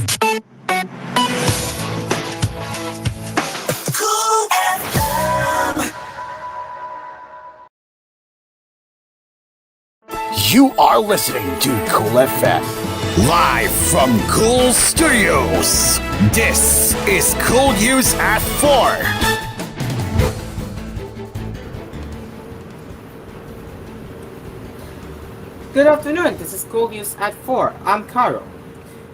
Cool FM. You are listening to Cool FM. Live from Cool Studios. This is Cool News at 4. Good afternoon, this is Cool News at 4. I'm Caro.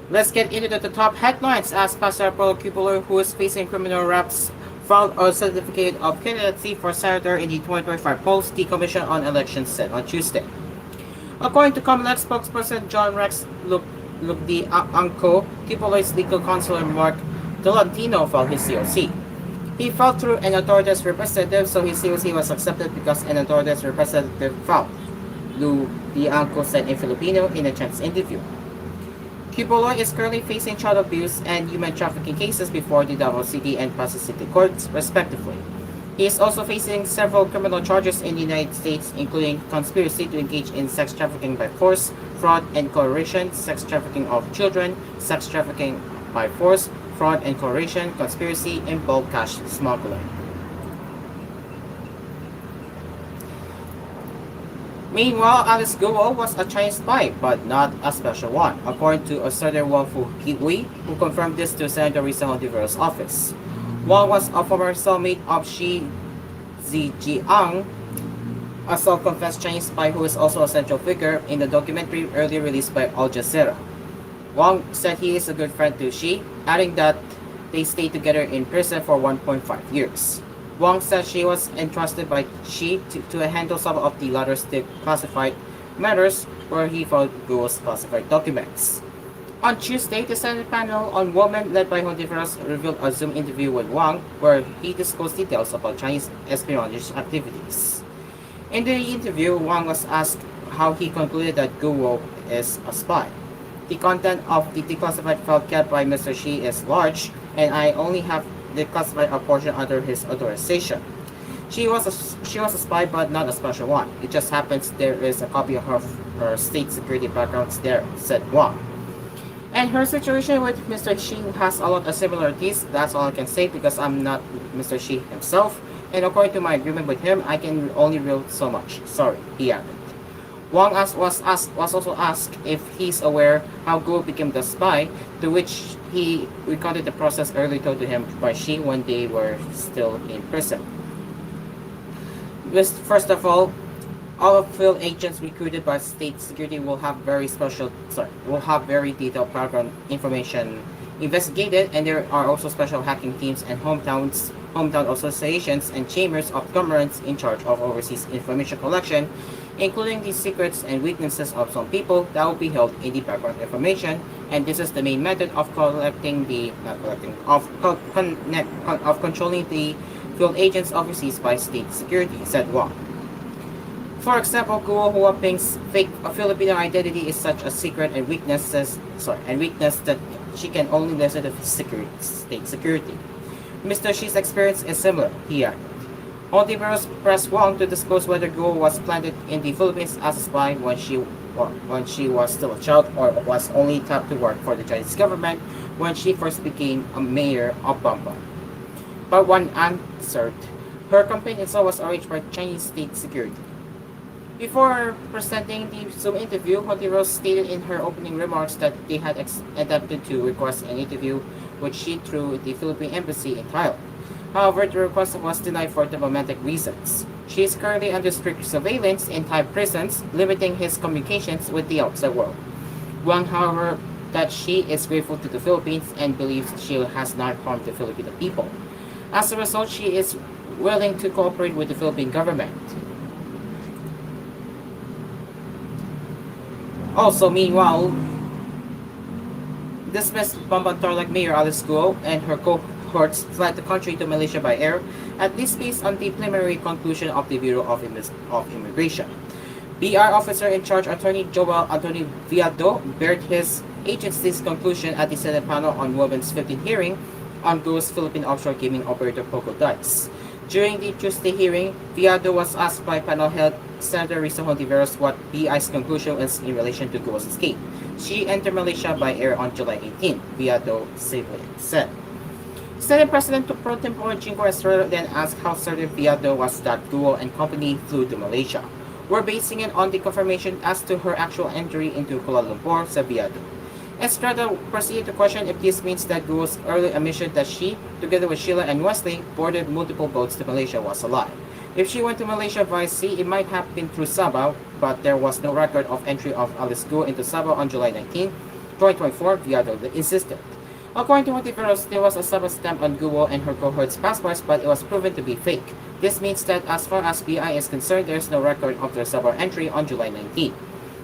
Let's get into the top headlines as Pastor Paulo Cupola, who is facing criminal raps, filed a certificate of candidacy for senator in the 2025 polls, the Commission on Elections said on Tuesday. According to Comelec spokesperson John Rex Lugdi-Angco, Cupola's legal counselor Mark Tolentino filed his COC. He filed through an authorities representative, so his COC was accepted because an authorities representative filed, Lugdi-Angco said in Filipino in a chance interview. Cupola is currently facing child abuse and human trafficking cases before the Davao City and Pasay City courts, respectively. He is also facing several criminal charges in the United States, including conspiracy to engage in sex trafficking by force, fraud and coercion, sex trafficking of children, sex trafficking by force, fraud and coercion, conspiracy, and bulk cash smuggling. Meanwhile, Alice Guo was a Chinese spy, but not a special one, according to Assertor Wang Fu-Hui, who confirmed this to Senator Risa Hontiveros' office. Wang was a former cellmate of Xi Zijiang, a self-confessed Chinese spy who is also a central figure in the documentary earlier released by Al Jazeera. Wang said he is a good friend to Xi, adding that they stayed together in prison for 1.5 years. Wang said she was entrusted by Xi to handle some of the latter's classified matters where he found Guo's classified documents. On Tuesday, the Senate panel on women led by Hontiveros revealed a Zoom interview with Wang where he disclosed details about Chinese espionage activities. In the interview, Wang was asked how he concluded that Guo is a spy. The content of the declassified file kept by Mr. Xi is large, and I only have declassified a portion under his authorization. She was a spy, but not a special one. It just happens there is a copy of her state security backgrounds there, said Wang. And her situation with Mr. Xi has a lot of similarities. That's all I can say because I'm not Mr. Xi himself. And according to my agreement with him, I can only reveal so much. Sorry, he added. Wang was also asked if he's aware how Guo became the spy, to which he recounted the process earlier told to him by Xi when they were still in prison. First of all field agents recruited by state security will have very detailed background information investigated, and there are also special hacking teams and hometown associations and chambers of governments in charge of overseas information collection, including the secrets and weaknesses of some people that will be held in the background information, and this is the main method of controlling the field agents overseas by state security, said Wang. For example, Guo Huaping's fake Filipino identity is such a secret and weakness that she can only listen to state security. Mr. Xi's experience is similar, he added. Hontiveros pressed Wang to disclose whether Guo was planted in the Philippines as a spy when she was still a child, or was only tapped to work for the Chinese government when she first became a mayor of Bamban. But Wang answered, her campaign itself was arranged by Chinese state security. Before presenting the Zoom interview, Hontiveros stated in her opening remarks that they had attempted to request an interview with Xi through the Philippine Embassy in Thailand. However, the request was denied for diplomatic reasons. She is currently under strict surveillance in Thai prisons, limiting his communications with the outside world. Wang, however, that Xi is grateful to the Philippines and believes she has not harmed the Filipino people. As a result, she is willing to cooperate with the Philippine government. Also, meanwhile, dismissed Bamban Tarlac Mayor Alice Guo and her cohorts fled the country to Malaysia by air, at least based on the preliminary conclusion of the Bureau of Immigration. BR officer in charge, Attorney Joel Antonio Viado, bared his agency's conclusion at the Senate panel on Women's 15th hearing on Guo's Philippine offshore gaming operator Poco Dice. During the Tuesday hearing, Viado was asked by panel head Senator Risa Hontiveros what BI's conclusion is in relation to Guo's escape. She entered Malaysia by air on July 18, Viado said. Senate President Pro Tempore Jingo Estrada then asked how certain Viado was that Guo and company flew to Malaysia. We're basing it on the confirmation as to her actual entry into Kuala Lumpur, said Viado. Estrada proceeded to question if this means that Guo's early admission that she, together with Sheila and Wesley, boarded multiple boats to Malaysia was a lie. If she went to Malaysia via sea, it might have been through Sabah, but there was no record of entry of Alice Guo into Sabah on July 19, 2024, Viado insisted. According to Multiverse, there was a Sabah stamp on Guo and her cohort's passports, but it was proven to be fake. This means that as far as BI is concerned, there is no record of their Sabah entry on July 19.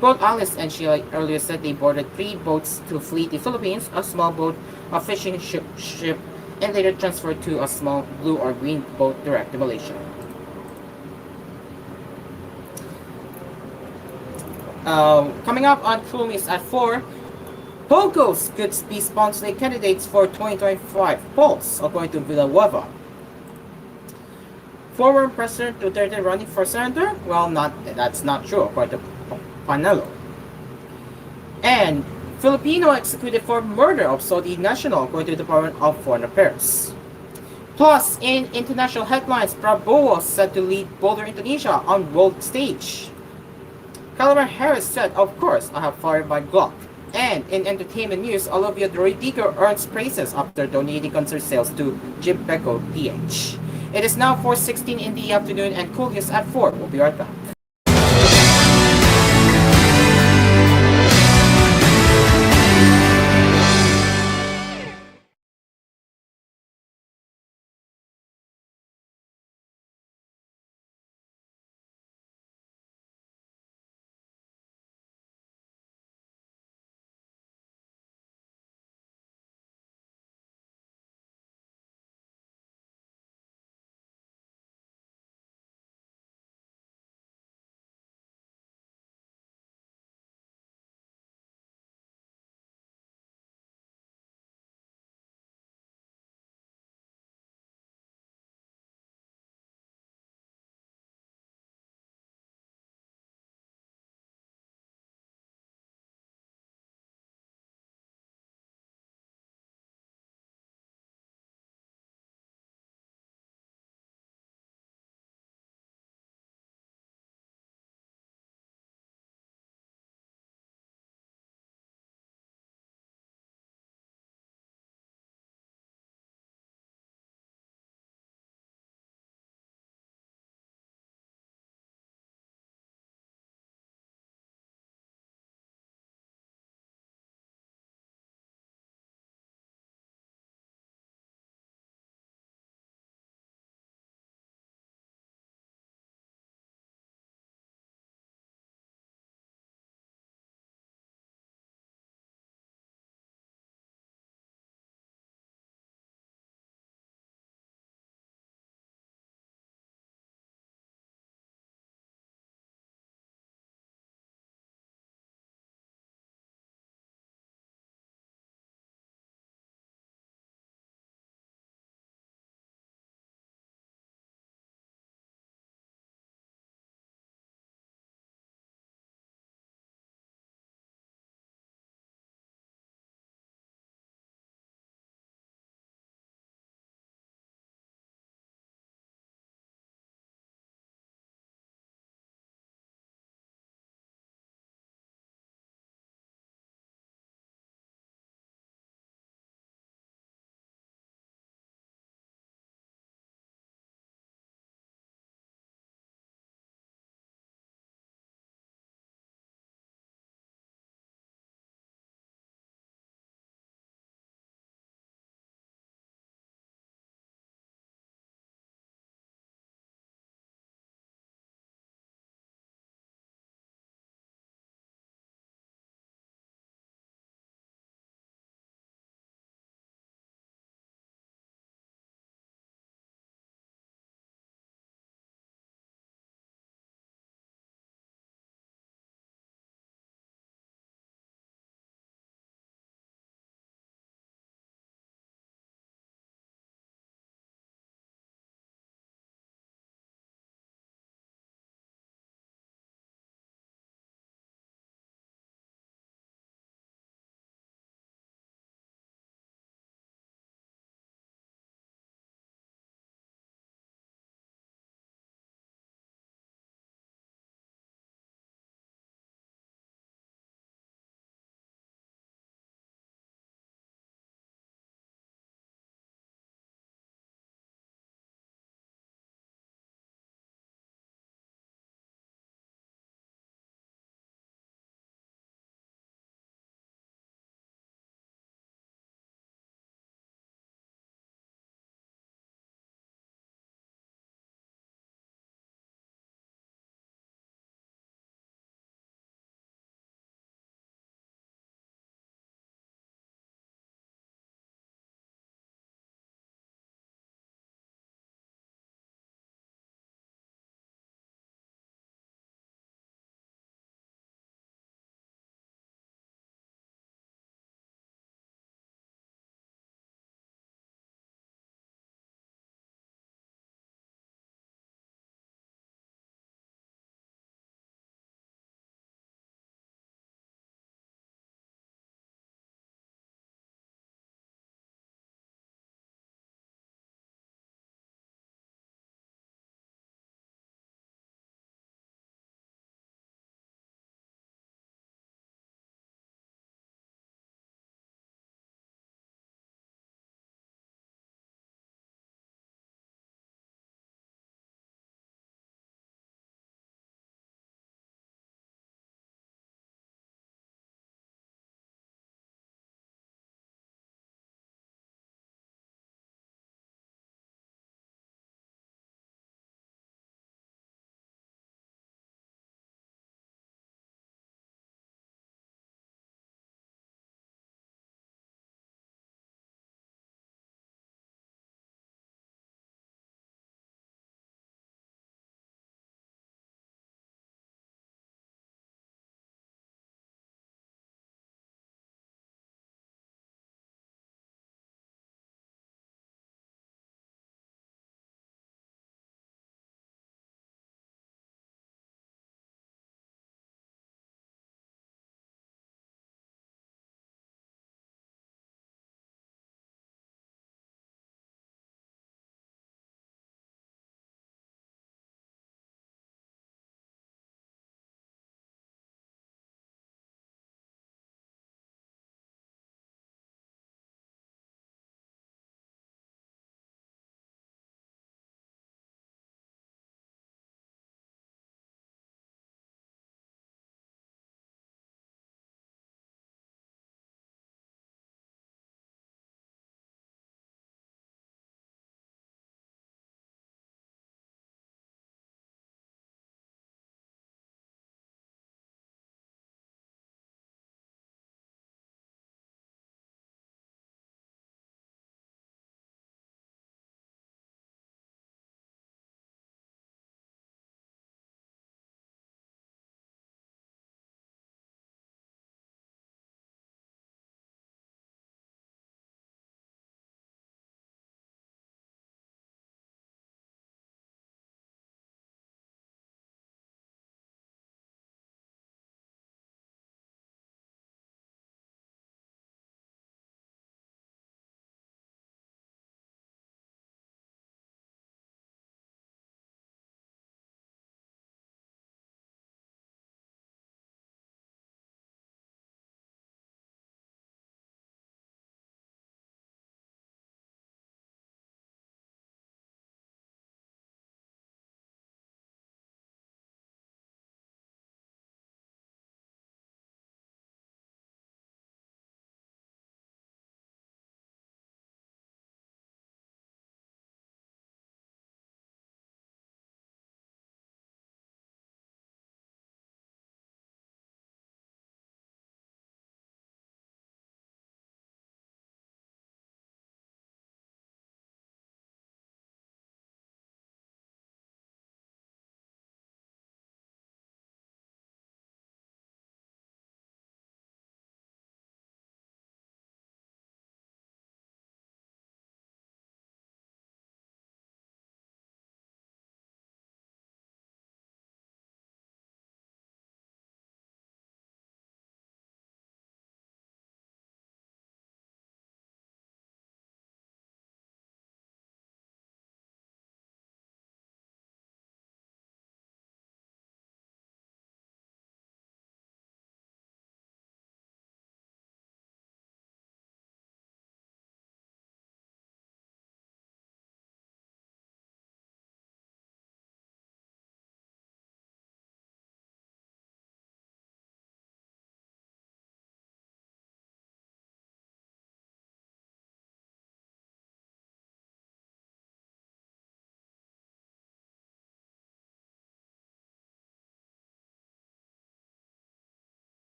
Both Alice and Sheila earlier said they boarded 3 boats to flee the Philippines, a small boat, a fishing ship, and later transferred to a small blue or green boat direct to Malaysia. Coming up on koolNews at 4, Pogos could be sponsoring candidates for 2025 polls, according to Villanueva. Former President Duterte running for senator? Well, that's not true, according to Panelo. And Filipino executed for murder of Saudi national, according to the Department of Foreign Affairs. Plus, in international headlines, Prabowo set to lead Boulder Indonesia on world stage. Kamala Harris said, "Of course, I have fired my Glock." And in entertainment news, Olivia Rodrigo earns praises after donating concert sales to Jim Becco PH. It is now 4:16 in the afternoon and koolNews at 4. We'll be right back.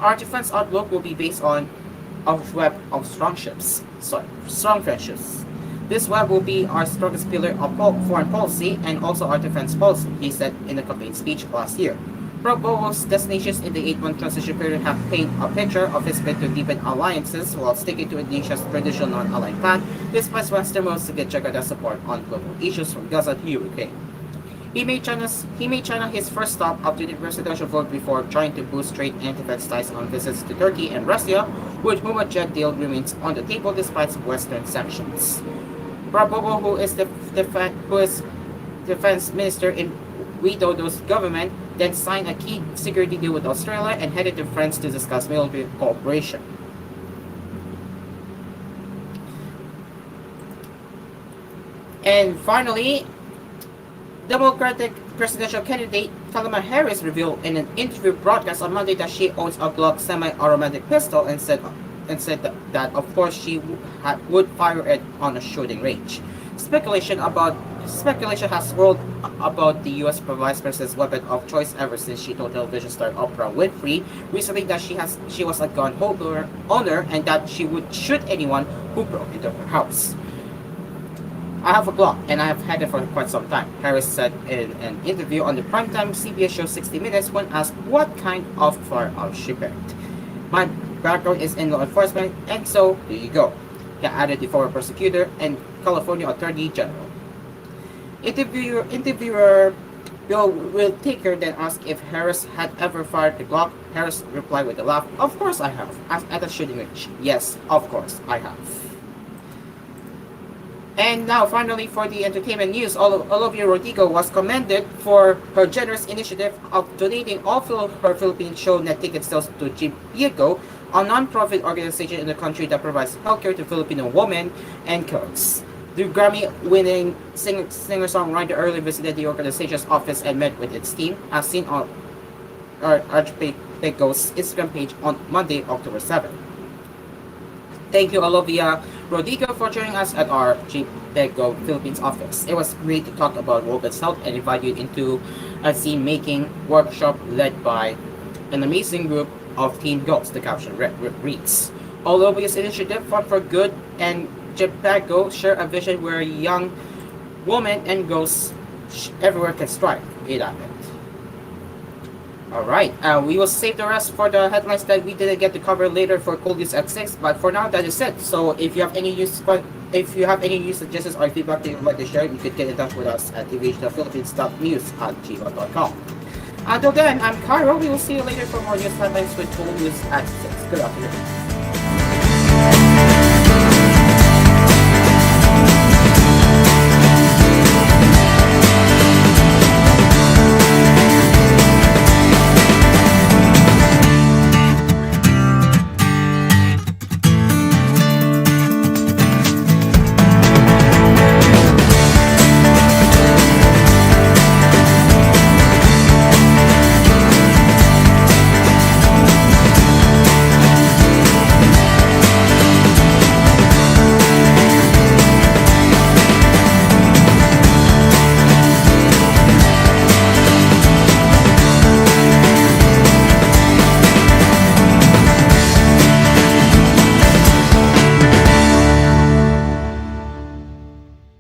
Our defense outlook will be based on a web of strong friendships. This web will be our strongest pillar of foreign policy and also our defense policy, he said in a campaign speech last year. Prabowo's destinations in the 8-month transition period have painted a picture of his bid to deepen alliances while sticking to Indonesia's traditional non-aligned path, despite Western moves to get Jakarta's support on global issues from Gaza to Ukraine. He made China his first stop up to the presidential vote before trying to boost trade and defense ties on visits to Turkey and Russia, which Muhammad deal remains on the table despite Western sanctions. Prabowo, who is defense minister in Widodo's government, then signed a key security deal with Australia and headed to France to discuss military cooperation. And finally, Democratic presidential candidate Kamala Harris revealed in an interview broadcast on Monday that she owns a Glock semi-automatic pistol and said that of course she would fire it on a shooting range. Speculation has swirled about the U.S. Vice President's weapon of choice ever since she told television star Oprah Winfrey recently that she was a gun owner and that she would shoot anyone who broke into her house. I have a Glock and I have had it for quite some time, Harris said in an interview on the primetime CBS show 60 Minutes when asked what kind of firearm she picked. My background is in law enforcement, and so there you go, he added, the former prosecutor and California Attorney General. Interviewer Bill Whittaker then asked if Harris had ever fired the Glock. Harris replied with a laugh, "Of course I have, at a shooting range. Yes, of course I have." And now, finally, for the entertainment news, Olivia Rodrigo was commended for her generous initiative of donating all her Philippine show net ticket sales to TGON, a non-profit organization in the country that provides healthcare to Filipino women and girls. The Grammy-winning singer-songwriter earlier visited the organization's office and met with its team, as seen on Archpego's Instagram page on Monday, October 7th. Thank you, Olivia Rodrigo, for joining us at our Archpego Philippines office. It was great to talk about women's health and invite you into a scene-making workshop led by an amazing group of teen girls, the caption reads. Olivia's initiative fought for good and Archpego share a vision where young women and girls everywhere can strive. It happened. Alright, we will save the rest for the headlines that we didn't get to cover later for koolNews at 6, but for now that is it. So if you have any news suggestions or feedback that you would like to share, you could get in touch with us at tvhphilippines.news@gmail.com. Until then, I'm Cairo. We will see you later for more news headlines with koolNews at 6. Good afternoon.